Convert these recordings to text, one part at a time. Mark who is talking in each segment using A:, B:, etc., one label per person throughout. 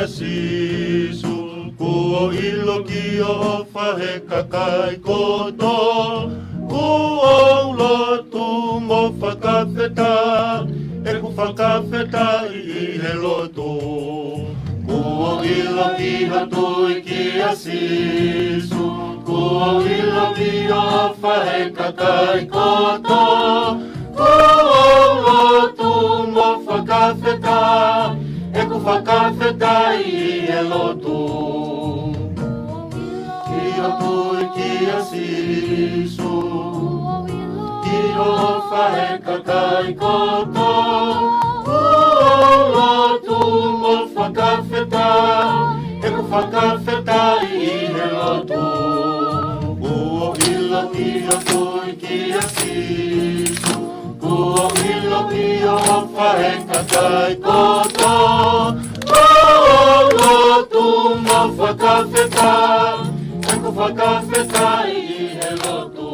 A: sisu Kua ilo ki o whahe kakai koto Kua lotu mo whakawheta E ku whakawheta I he loto Kua ilo ki hatui ki a sisu Kua ilo ki o whahe kakai koto Kua lotu mo whakawheta E ku whakawheta I he loto Ki hatui ki a sisu Ki o whahe kakai koto Kua lotu mo whakawheta E ku whakawheta I he loto Kua ilo ki hatui ki a sisu Kua ilo ki o whahe kakai koto Kua lotu mo whakawheta E ku whakawheta I he loto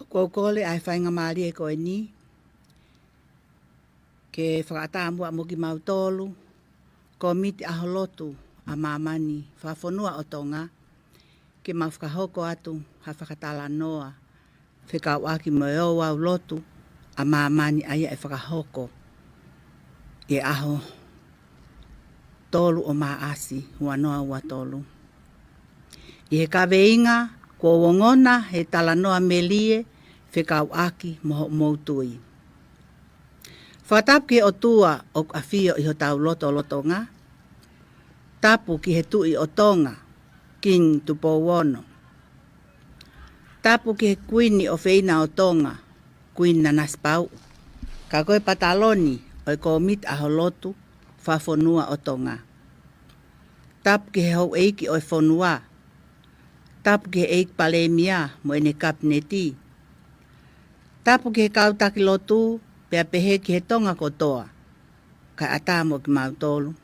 B: Kōkole ai whainga maari e koe ni. Ke whakatamua mo ki mautolu. Ko miti aholotu a mamani. Whawhonua o tonga. Ke mau whakahoko atu ha whakatala noa. Whikau aki mo e o au lotu a mamani aia e whakahoko. E aho tolu o maasi hua noa ua tolu. I he kaweinga, kua wongona he tala noa melie, whikau aki moho moutui. Whatapu ki o tua o awhio I ho tau loto lotonga. Tapu ki he tui o tonga, king tupo wono. Tapu ki he kuini o whina o tonga, kuini na naspau. Ka koe pataloni o i komit aho lotu, whawhonua o tonga. Tapu ki he hou eiki o i whonua. Tapu ki he eik palemia mo ene kapneti. Tapu ki he kautaki lotu, pea pehe ki he tonga kotoa. Kai atamo ki mautolu.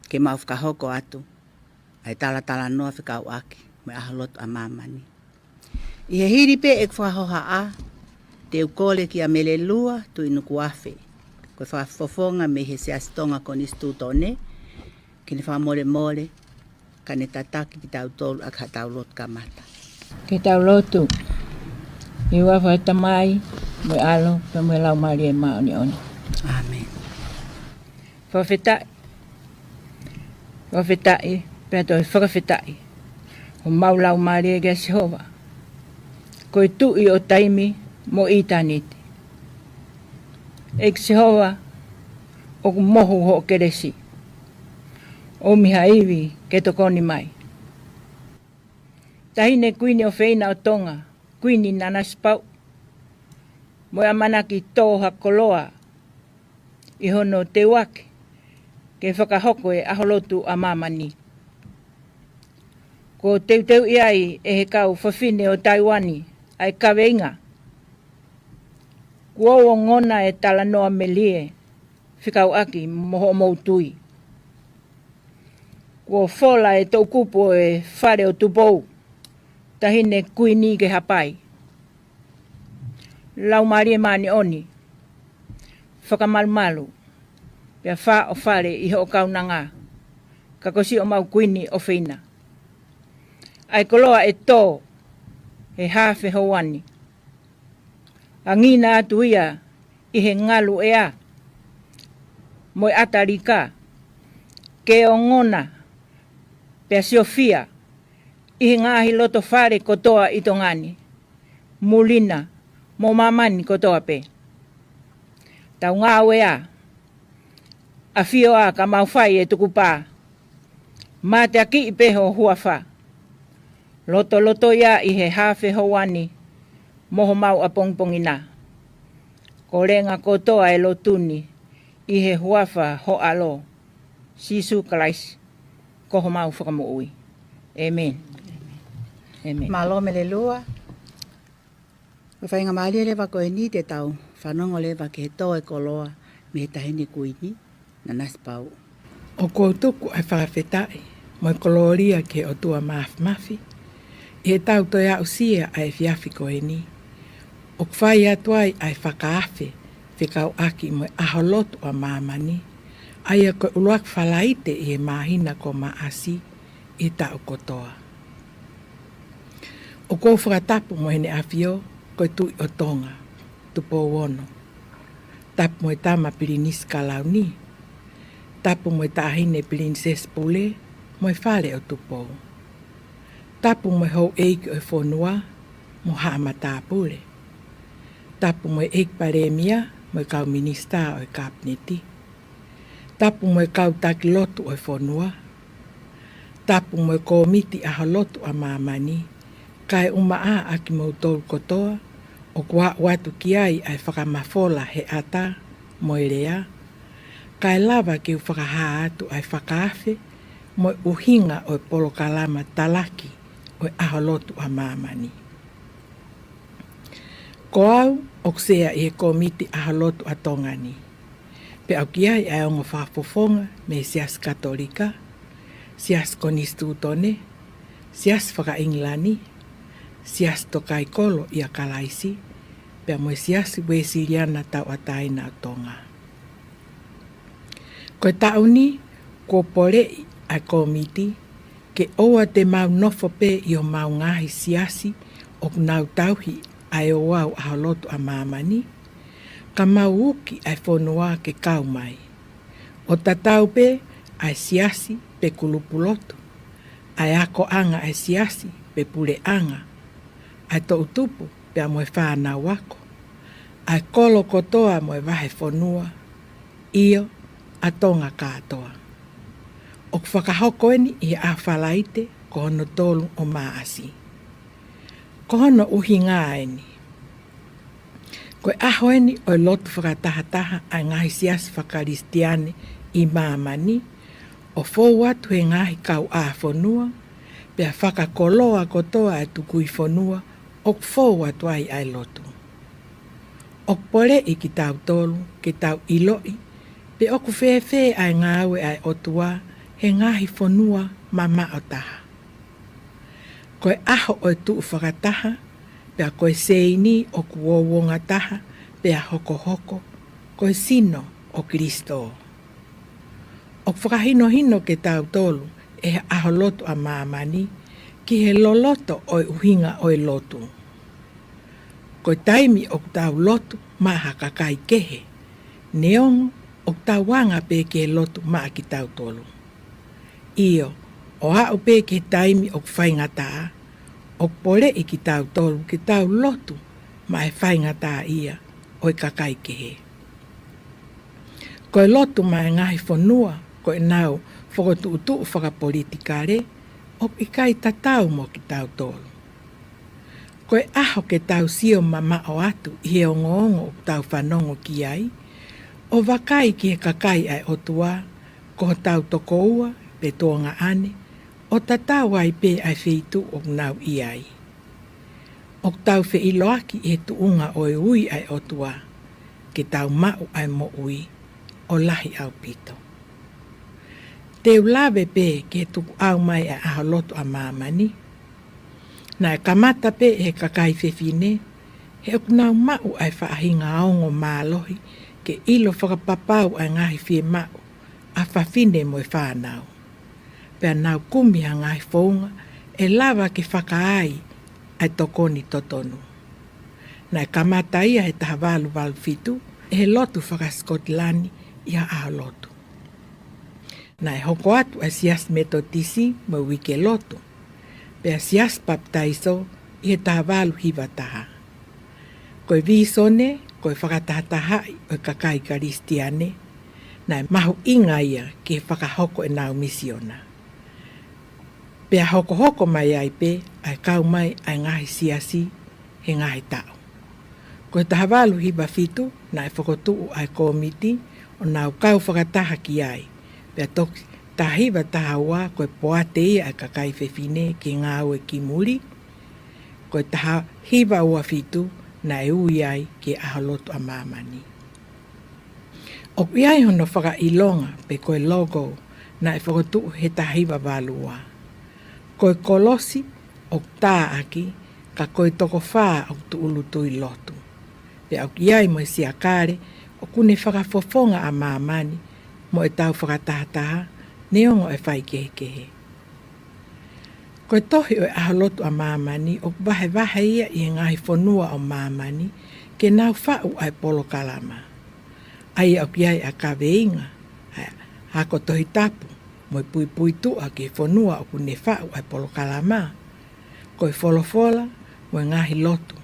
B: Ke mau whakahoko atu. Ai tala noa whikau aki. Me aha lotu a mamani. I he hiri pe e whahoha a. Te ukole ki a mele lua tu inuku afe. Koe whafofonga me he se astonga konis tūtone. Ke ne whamore more. Ka ne tataki ki tau tolu ak ha tau lotu ka mata.
C: Ke tau lotu. I wafa tamai, mo alo, pe mo lau mari e maoni oni.
B: Amen.
C: Whawhetai. Whawhetai, pe toi whakawhetai. Ho mau lau mari e gea Sehova. Koe tui o taimi mo itaniti. Ek Sehova, o mohu ho keresi. O miha iwi ke tokoni mai. Tahine kuini o whina o tonga. Kuini nanaspau. Mo amanaki toha koloa. I hono te wake. Ke whakahoko e aholotu a mamani. Ko teuteu iai e he kau whawhine o Taiwani. Ai kaweinga. Kuo ngona e tala noa melie. Whikau aki moho moutui. Kuo whola e tau kupo e whare o tupou. Tahine kuini ke hapai. Lau marie mani oni. Whakamalumalu. Pea wha o whare I ho kaunanga. Kakosi o mau kuini o whina. Ai koloa e tō. He hawhe hoani. Angina atu ia. I he ngalu e a. Moi atarika. Ke o ngona. Pea siofia. I ngahi loto whare kotoa I tongani. Mulina, mo mamani kotoa pe. Tau ngā wea. A whio a ka mau whai e tuku pā. Mā te aki I peho hua wha. Loto ia I he hawhe hoani. Moho mau a pongpongina. Ko renga kotoa e lotuni. I he hua wha ho alo. Sisu Christ. Koho mau whakamuui. Amen. Amen.
B: Malo mele lua. Whainga maari lewa koe ni te tau. Whanongo lewa ke he tō e koloa. Me he tahini kuini. Na naspau.
D: O koutuku ai whakawhetai. Moi koloria ke o tua mafi. I he tau toi au sia ai whiawhi koe ni. O kwhai atuai ai whakaafe. whikau aki mo aholotu a mamani, aia koe uluak whalaite i he mahina ko maasi i tau kotoa. O kou whakatapu mo hene awhio, koe tui o tonga, tupo wono. Tapu mo i tama pirinis kalauni, tapu mo i tahine pirinis pule, mo i whale o tupo. Tapu mo i hou eiki o i whonua, mo haama tāpule. Tapu mo i eiki paremia, mo i kau minista o i kapneti. Tapu mo i kau takilotu o i whonua. Tapu mo i komiti aholotu a mamani, kai umaa aki mo tolu kotoa, o kua watu ki ai ai whakamafola he ata mo i rea. Kai lava ki u whakaha atu ai whakaafe, mo i uhinga o i polokalama talaki o i aholotu a mamani. Ko au, o ksea i he komiti aholotu a tongani. Pe au ki ai ai ongo whafofonga me sias katolika, sias konistutone, sias whakainglani, sias tokai kolo i a kalaisi, pea mo sias wesiriana tau ataina o tonga. Koe tauni, ko pore a komiti, ke oa te mau nofo pe i o mau ngahi siasi o nau tauhi ai o wau aholotu a mamani, ka mau uki ai whonua ke kau mai. O tatau pe ai siasi pe kulupulotu, ai ako anga ai siasi pe pule anga, ai to utupu pe a moe whānau wako, ai kolo kotoa moe wahe whonua, io a tonga kātoa. O whakahokoeni i a whalaite ko hono tolu o maasi. Ko hono uhi ngāeni. Koe ahoeni o lotu whakatahataha ai ngahi sias whakaristiane i mamani, o fōu atu he ngahi kau a whonua, pea whakakoloa kotoa e tukui whonua, o fōu atu ai lotu. O pore i ki tau tolu, ki tau iloi, pe oku whewhe ai ngāwe ai otua, he ngahi whonua mama o taha. Koe aho o tuu whakataha, pea koe seini o kuowonga taha, pea hoko hoko, koe sino o Kristo. O whakahino ke tau tolu, e aho lotu a mamani, ki he loloto o uhinga o lotu. Koe taimi o tau lotu, maha kakai kehe, neongo o tau wanga pe ke lotu maa ki tau tolu. Io, o hao pe ke taimi o whaingataa, o pole i ki tau tolu ki tau lotu, ma e whaingataa ia o i kakai kehe. Koe lotu ma e ngahi whonua, koe nau whakotu utu whakapolitikare, o i kai tatau mo ki tau tolu. Koe aho ke tau sio mama o atu i he ongo o tau whanongo ki ai, o wakai ki he kakai ai o tua, ko tau toko ua, pe toanga ane, o tatau ai pe ai wheitu o nau i ai. O tau whe iloaki e tuunga o e ui ai o tua, ke tau mau ai mo ui, o lahi au pito. Te ulawe pe ke tuku au mai a ahalotu a mamani, na e kamata pe he kakai whewhine, he okunau mau ai whaahinga aongo mālohi, ke ilo whakapapau ai ngahi whie mau, a whawhine mo e whanau. Pea nau kumi ha ngahi whaunga, e lawa ke whakaai ai tokoni totonu. Na e kamata ia he taha walu fitu, e he lotu whakaskotilani ia a lotu. Na e hoko atu ai sias metotisi mo wike lotu, pea sias baptaiso i he taha walu hiwa taha. Koe visone, koe whakatahatahai o kakai karistiane, na e mahu inga ia ke whakahoko e nau misiona. Pea hoko mai ai pe, ai kau mai ai ngahi siasi, he ngahi tau. Koe taha walu hiwa fitu, na e whakotuu ai komiti, o nau kau whakataha ki ai. Pea toki tahiwa taha ua, koe poate ia ai kakai whewhine ki ngāue ki muri. Koe taha hiwa ua fitu, na e ui ai ke ahalotu a mamani. O iai hono whaka ilonga pe koe logo, na e whakotuu he tahiwa walua. Koe kolosi o tā aki, ka koe toko whaa o tu ulu tui lotu. Pe au iai mo siakare, o kune whakafofonga a mamani mo e tau whakatahataha neongo e whai kehe. Ko e tohi o e ahalotu a mamani o wahe ia i ngahi whanua o mamani ke nau whau ai polo kalama. Ai au kiai a kaweinga, hako tohi tapu, mo i pui tua ke whanua o kune whau ai polo kalama. Ko e wholofola mo e ngahi lotu,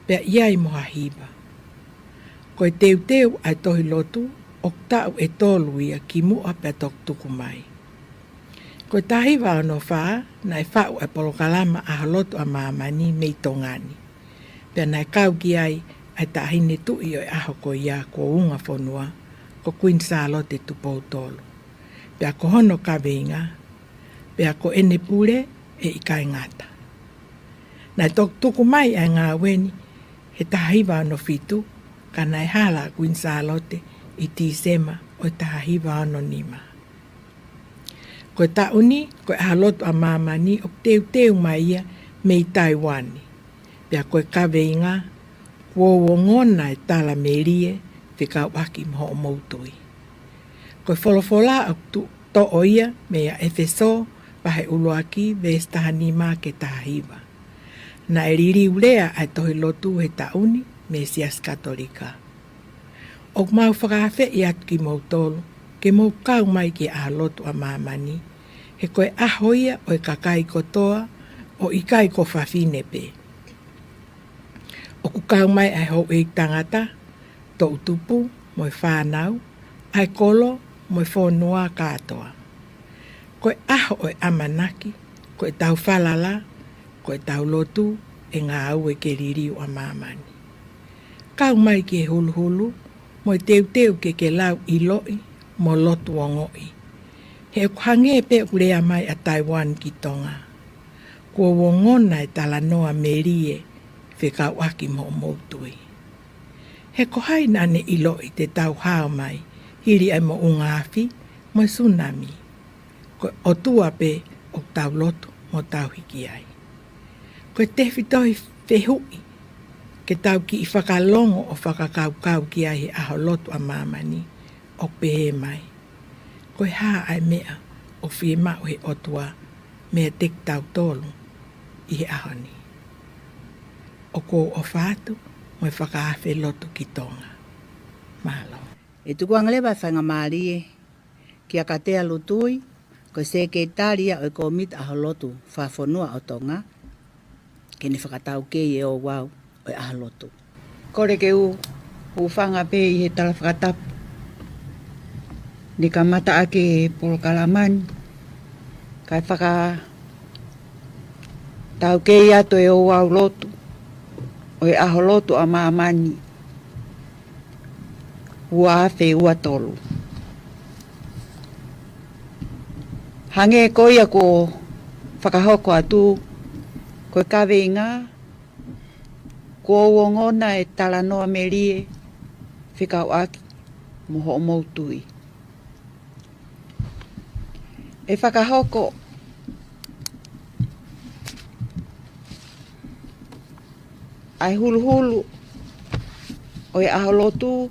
D: pea iai moha hiba. Ko e teu ai tohi lotu, o tau e tolu ia ki mua pea tok tuku mai. Ko e tahiwa ano whaa, na e whau ai polo kalama a halotu a mamani mei tongani. Pea na e kau ki ai tahine tu i o e aho ko ia ko unga whanua, ko Queen Charlotte tupou tolu. Pea ko hono ka veinga, pea ko ene pule e ikai ngata. Na tok tuku mai ai ngā weni, he tahiwa ano fitu, ka nai hala Queen Charlotte i tisema o tahiwa ano nima. Ko ta uni, ko e halotu a mamani o teu mai ia mei Taiwani. Pea ko e ka veinga, wo ngona e tala merie, whika waki mho o mautui. Ko e wholofola o to o ia mea efeso, pahe uloaki vestaha ma ke tahiwa. Na e riri ulea ai tohi lotu he tauni me sias katolika. O mau whakawhe i atu ki mautolu, ke mau kau mai ki a lotu a mamani, he koe ahoia o e kakai kotoa o ikai ko whawhine pe. O ku kau mai ai hou e tangata, to utupu, mo e whanau, ai kolo, mo e whonua katoa. Koe aho o e amanaki, koe tau whalala, koe tau lotu, e ngā au e ke ririu a mamani. Kau mai ki e hulu, mo e teu ke lau i loi, mo lotu o ngoi. He kuhange pe urea mai a Taiwan ki tonga. Kua wongona e tala noa merie, whika waki mo mautui. He kohai nane i loi te tau hao mai, hiri ai mo ungafi, mo tsunami. Ko o tua pe o tau lotu mo tau hiki ai. Ko te whitohi whehui, ke tau ki i whakalongo o whakakau ki ai he aho lotu a mamani, o pehe mai. Ko haa ai mea o whie mau he otua, mea tek tau tolu i he aho ni. O ko o whātu, mo e whakaafe lotu ki tonga. Mahalo.
B: E tuku angalewa whainga maarie, ki a katea lutui, ko se ke taria o e komit aho lotu whawhonua o tonga, ke ne whakatau ke e o wau o e aho lotu.
C: Kore ke u whanga pe i he tala whakatapu. Ni ka mata ake polo kalamani, kai whaka tau ke i ato e o wau lotu, o e aho lotu a mamani, ua awhe ua tolu. Hange koia ko whakahoko atu, ko e kawe inga, ko wongona e tala noa merie, whikau aki, moho o mautui. E whakahoko, ai hulu, o e aho lotu,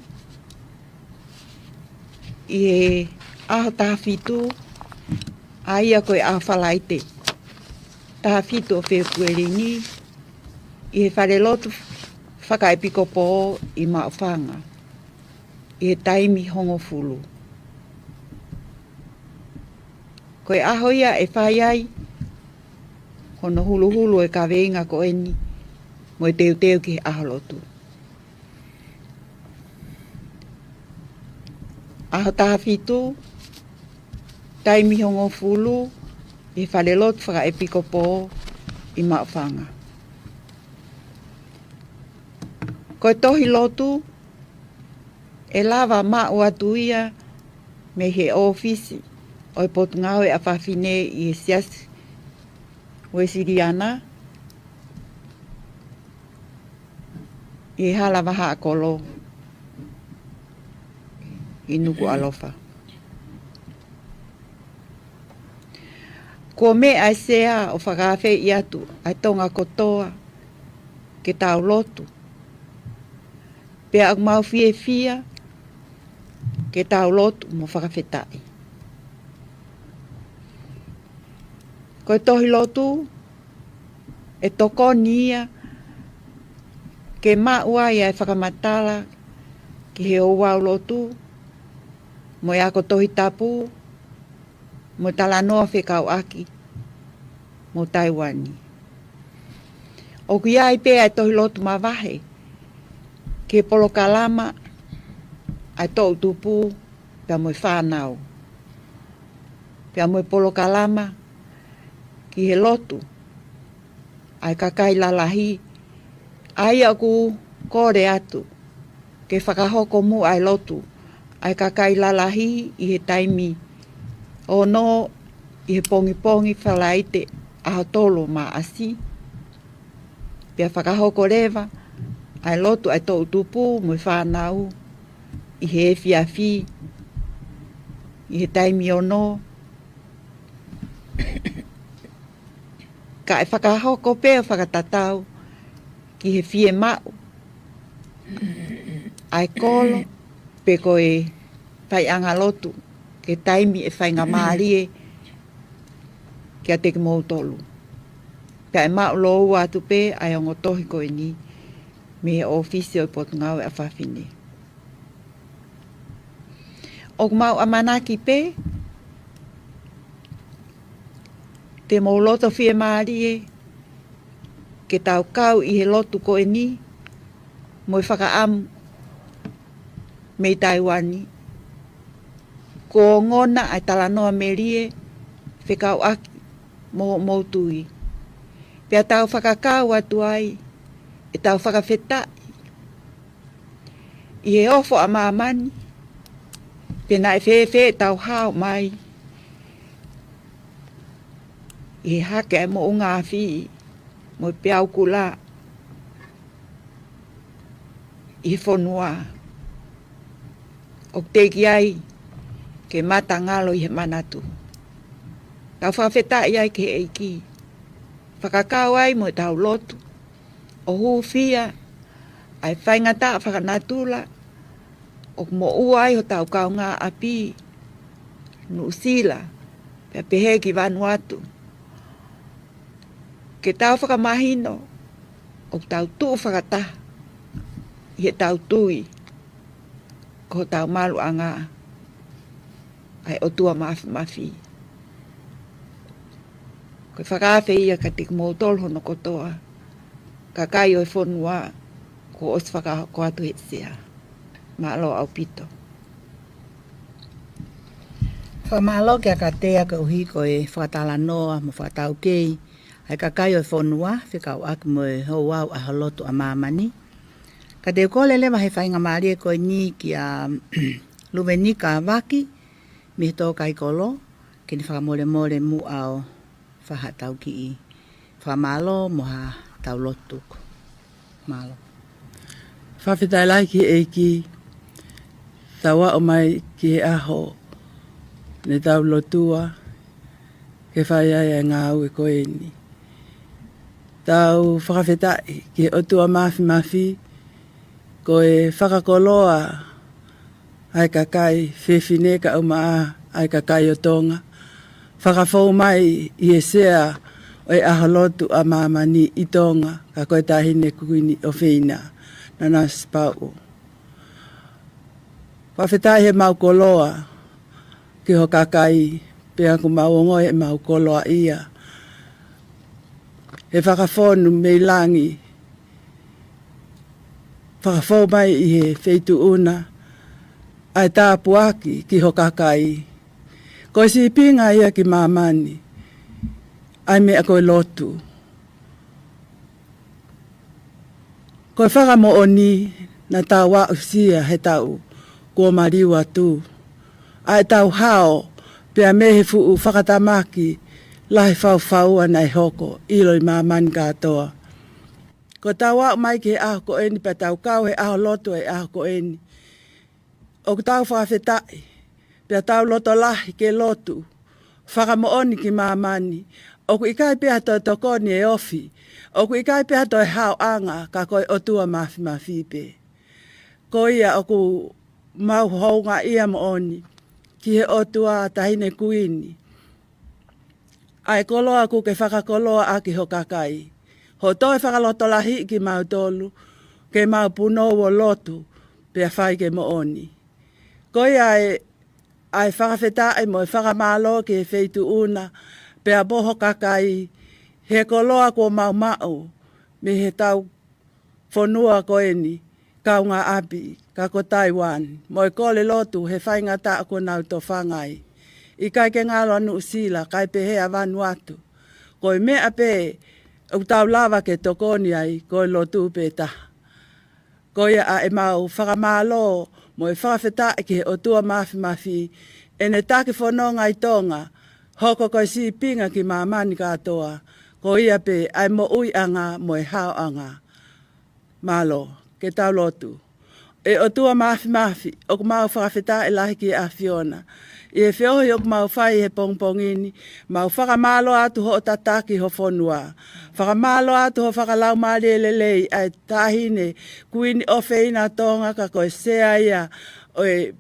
C: i e aho tahawhitu, a ia ko e aho whalaite. Tahawhitu o whewhueringi, i he whare lotu whakaepiko po i maofanga, i he taimi hongo fulu. Ko e aho ia e whai ai, hono hulu e ka veinga ko eni, mo e teu ki he aho lotu. Aho tahawhitu, taimi hongo fulu, i whare lotu whakaepiko po i maofanga. Ko e tohi lotu, e lava mau atu ia me he ofisi o e potungau e a whawhine i e siasi o e Siriana i e hala waha a kolo i nuku alofa. Ko me ai sea o whakawhe i atu ai tonga kotoa ke tau lotu. Pea ak mau fia
B: ke tau lotu mo whakawhetai. Ko tohi lotu e toko nia ke maua ia e whakamatala ki he owau lotu mo ia ko tohi tapu mo talanoa whekau aki mo Taiwani. O ki ai pēa e tohi lotu mawahe ke polo kalama ai tau tupu pia mo whanau. Pia mo polo kalama ki he lotu ai kakai lalahi ai aku kore atu ke whakahoko mu ai lotu ai kakai lalahi i he taimi o no i he pongi pongi whalaite a tolo ma asi. Pia whakahoko rewa ai lotu ai tau tupu mo whanau i he fiafi i he taimi o no. Ka e whakahoko pēo whakatatau ki he fie mau. Ai kolo pe koe whai anga lotu ke taimi e whai ngā maarie kia te ki mou tolu. Pea e mau lou atu pē ai ongo tohi koe ni me he ofisi o Potungau e a whawhine. O mau amanaki pē te mou loto fie maarie ke tau kau i he lotu koe ni mo i whakaamu me Taiwani. Ko ngona ai talanoa me rie whekau aki mo tui. Pea tau whakakau atu ai e tau whakawhetai. I he ofo a maamani pena e whewhe tau hao mai i he hake ai mo unga awhi mo i peau kula i he whonua. O teki ai ke mata ngalo i he manatu. Tau whawhetai ai ke eiki. Whakakau ai mo i tau lotu. O huwhia ai whaingata whakanatula. O mo ua ai ho tau kau ngā api. Nusila. Pea pehe ki Vanuatu. Ke tau whakamahino. O tau tuu whakata. I he tau tui. Ko tau malu anga. Ai o tua mafi. Ko whakawhe ia ka te mou tolu hono kotoa. Ka kai o e whonua. Ko os whakako atu he sea. Malo au pito. Whamalo kia ka tea ka uhi ko e whakatala noa mo whakatau kei. Ai ka kai o e whonua. Whikau aki mo e hou au a halotu a mamani. Ka te kole lewa he whainga maari e koe ni ki a lume ni ka waki. Mi he tō kai kolo. Ki ni whakamore more mu au whahatau ki i. Whamalo mo ha tau lotu. Malo.
E: Whawhetai lai ki e ki. Tawa o mai ki he aho. Ne tau lotua. Ke whai ai a ngā au e koe ni. Tau whakawhetai ki he otua mafi. Ko e whakakoloa ai kakai whewhine ka umaa ai kakai o tonga. Whakawhau mai i e sea o e ahalotu a mamani i tonga ka koe tahine kuini o whina na nasi pau. Whawhetai he mau koloa ki ho kakai pia ku mau ngoi e mau koloa ia. He whakawhonu mei langi whakawhau mai i he wheitu una, ai tāpu aki ki ho kakai. Ko si pinga ia ki mamani, ai mea koe lotu. Ko whakamo oni na tā wā usia he tau kua mariu atu. Ai tau hao, pia mehe fuu whakatamaki, lahi whau anai hoko, iloi mamani katoa. Ko tau wau mai ki he aho ko eni, pa tau kau he aho loto e aho ko eni. O tau whawhetai, pia tau loto lahi ke lotu, whakamo oni ki mamani. O ku ikai pia to tokoni e ofi, o ku ikai pia to e hao anga, ka koe o tua mafi pe. Ko ia o ku mau hounga ia mo oni, ki he otua tahine kuini. Ai koloa ku ke whakakoloa aki ho kakai. Ho toi whakaloto lahi ki mau tolu, ke mau puno wo lotu, pia whai ke mo oni. Koi ai whakawheta ai mo whakamalo ki he wheitu una, pia boho kakai, he koloa ko mau mau, me he tau whanua ko eni, kaunga api, kako Taiwan. Moi kole lotu he whainga ta ko nau to whangai. I kai ke ngalo anu usila, kai pe hea Vanuatu. Koi mea pe, au tau lava ke tokoni ai, koi lotu pe taha. Koi a e mau whakamalo, moi whakawheta ki he otua mafi, ene take whanonga i tonga, hoko koi si pinga ki mamani katoa, koi a pe ai mo ui anga, moi hao anga. Malo, ke tau lotu. E otua mafi, o ku mau whakawheta e lahi ki a Fiona. I e whiohi o ku mau whai he pongpongini, mau whakamalo atu ho o tataki ho whonua. Whakamalo atu ho whakalau maari e lelei, ai tahine, kuini o whina tonga ka koe sea ia, o e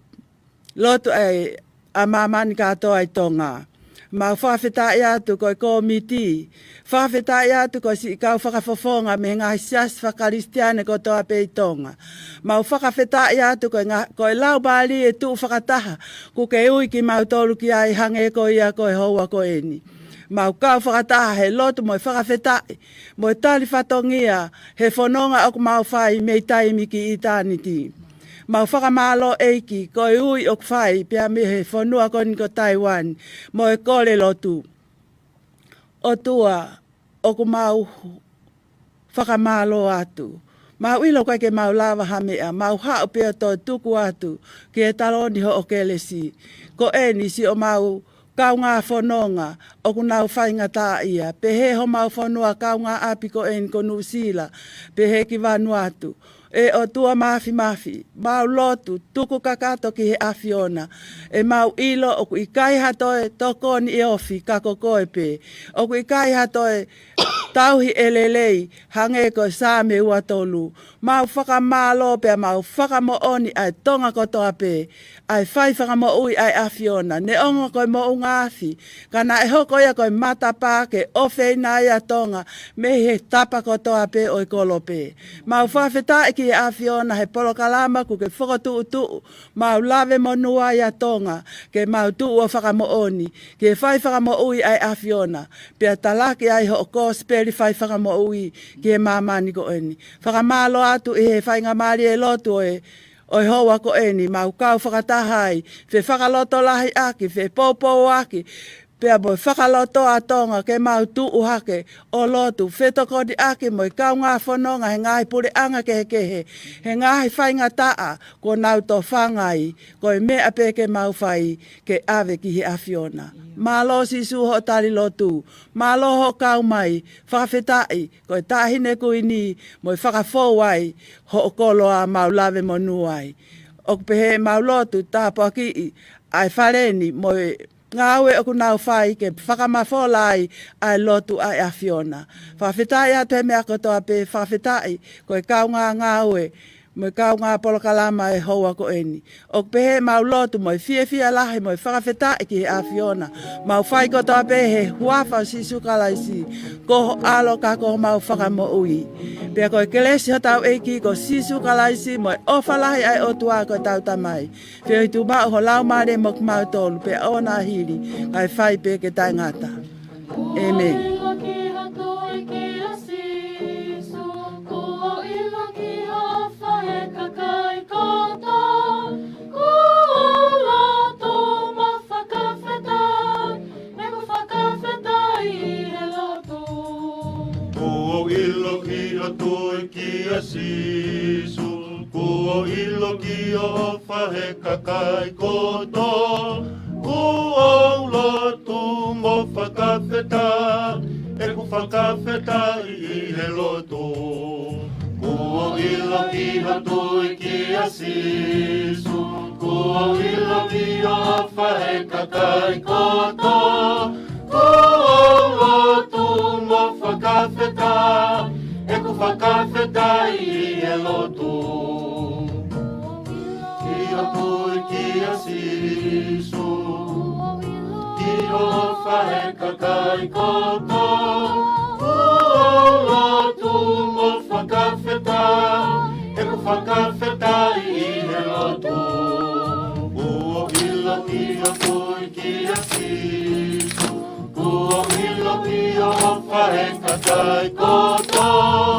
E: lotu ai a mamani katoa i tonga. Mau whawheta i atu koe komiti. Whawheta i atu koe si ikau whakafofonga me ngā sias whakaristiane ko toa pe i tonga. Mau whakawheta i atu koe lau bali e tuu whakataha. Ku ke ui ki mau tolu ki ai hange ko ia koe houa ko eni. Mau kau whakataha he lotu moi whakawheta i. Moi tali whatongia he whanonga o mau whai mei taimi ki i tāniti. Mau whakamalo eiki, koe ui o kwhai, pia me he whanua koni ko Taiwan, mo e kore lotu. O tua, o ku mau whakamalo atu. Mau ilo koe ke mau lava hamea, mau hao pia toi tuku atu, ki e taloni ho o kelesi. Ko eni si o mau kau ngā whanonga, o ku nau whainga tā ia, pe he ho mau whanua kau ngā api ko eni ko Nusila, pe he ki Vanuatu. E o tua mafi, mau lotu, tuku kakato ki he a Fiona. E mau ilo, o ku i kai hatoe tokoni i ofi, kako koe pe. O ku i kai hatoe tauhi elelei, hange ko sāme ua tolu. Mau whakamalo pe, mau whakamo oni ai tonga kotoa pe. Ai whai whakamo ui ai a Fiona. Ne ongo koe mo ungafi. Kana e hoko ia koe matapake, ofe ina ia tonga, me he tapa kotoa pe oi kolo pe. Mau whawheta ki a Fiona he polokalama ku ke whakotuu, mau lave monua ia tonga, ke mau tuu o whakamo oni, ke whai whakamo ui ai a Fiona. Pea talaki ai ho ko speli whai whakamo ui, ke mamani ko eni. Whakamalo atu i he whainga maari e lotu oi hoa ko eni, mau kau whakatahai, fe whakaloto lahi aki, fe popo aki, pea boi whakaloto a tonga ke mau tuu hake o lotu, whetoko di aki moi kau ngā whanonga he ngāhi pure anga kehe, he ngāhi whainga taa ko nau to whangai, ko e mea peke mau whai ke ave ki he a Fiona. Malo si su ho tari lotu, malo ho kau mai, whakawhetai, ko e tahine kuini, moi whakafowai, ho koloa mau lave monuai. O pehe mau lotu tāpua ki ai whareni, moi ngāwe o ku nau whai ke whakamawholai ai lotu ai a Fiona. Whawhetai atu he mea kotoa pe whawhetai ko e kau ngāwe, mo kau ngā polokalama e hoa ko eni. O pehe mau lotu mo fia lahi mo whakawhetai ki he a Fiona. Mau whai kotoa pe he huafa si sukalaisi, ko alo ka ko mau whakamo ui. Pea ko e kelesi ho tau eiki ko si sukalaisi mo ofa lahi ai o tua ko tau tamai. Pea tu mau ho lau maare mo mau tolu, pea ona hiri, kai whai pe ke tai ngata. Amen.
A: Sisu, ko ilo ki o whahe kakai koto, ko au lotu mo whakawheta, e ku whakawheta I he loto. Ko ilo ki o tui ki a sisu, ko ilo ki o whahe kakai koto, ko au lotu mo whakawheta, e ku whakawhetai e lotu. Ki a tui Sisu Ki o whaeka kai koto Lotu mo whakawheta E ko whakawheta I he lotu Ua ilo ki a koe ki a Sisu Ua ilo ki o whaeka kai koto